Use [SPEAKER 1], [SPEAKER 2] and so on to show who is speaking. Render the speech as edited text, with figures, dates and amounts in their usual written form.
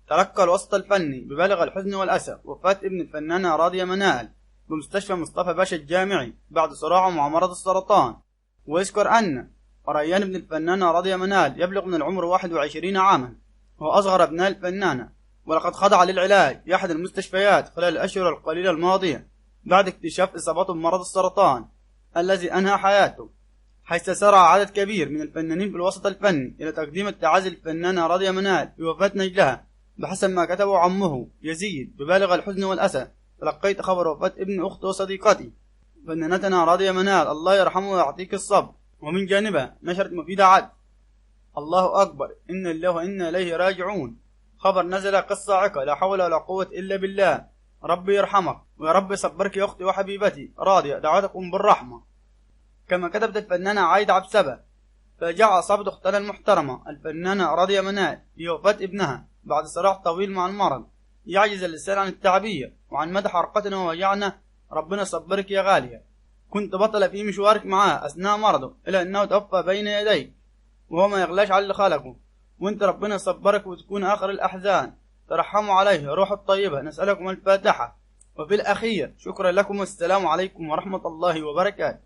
[SPEAKER 1] تلقى الوسط الفني ببالغ الحزن والأسى وفاة ابن الفنانة راضية منال بمستشفى مصطفى باشا الجامعي بعد صراعه مع مرض السرطان. ويذكر أن ريان ابن الفنانة راضية منال يبلغ من العمر 21 عاما، هو أصغر أبناء الفنانة، ولقد خضع للعلاج في أحد المستشفيات خلال الأشهر القليلة الماضية بعد اكتشاف إصابته بمرض السرطان الذي أنهى حياته، حيث سارع عدد كبير من الفنانين في الوسط الفني إلى تقديم التعازي للفنانة راضية منال بوفاة نجلها. بحسب ما كتبه عمه يزيد ببالغ الحزن والأسى: تلقيت خبر وفاة ابن أختي وصديقتي فنانتنا راضية منال، الله يرحمه ويعطيك الصبر. ومن جانبها نشرت مفيدة عد: الله أكبر، إنا لله وإنا إليه راجعون، خبر نزل كالصاعقة، لا حول ولا قوة إلا بالله، ربي يرحمك ويا رب يصبرك يا أختي وحبيبتي راضية، دعوتكم بالرحمة. كما كتبت الفنانة عايدة عبسبة: فجاء أصابت أختنا المحترمة الفنانة راضية منال بوفاة ابنها بعد صراع طويل مع المرض، يعجز اللسان عن التعبير وعن مدح حرقتنا ووجعنا، ربنا صبرك يا غالية، كنت بطلة في مشوارك معاه أثناء مرضه إلى أنه توفى بين يديك، وهو ما يغلاش على اللي خلقه، وانت ربنا يصبرك وتكون آخر الأحزان، ترحموا عليه روح الطيبة، نسألكم الفاتحة. وفي الأخير شكرا لكم والسلام عليكم ورحمة الله وبركاته.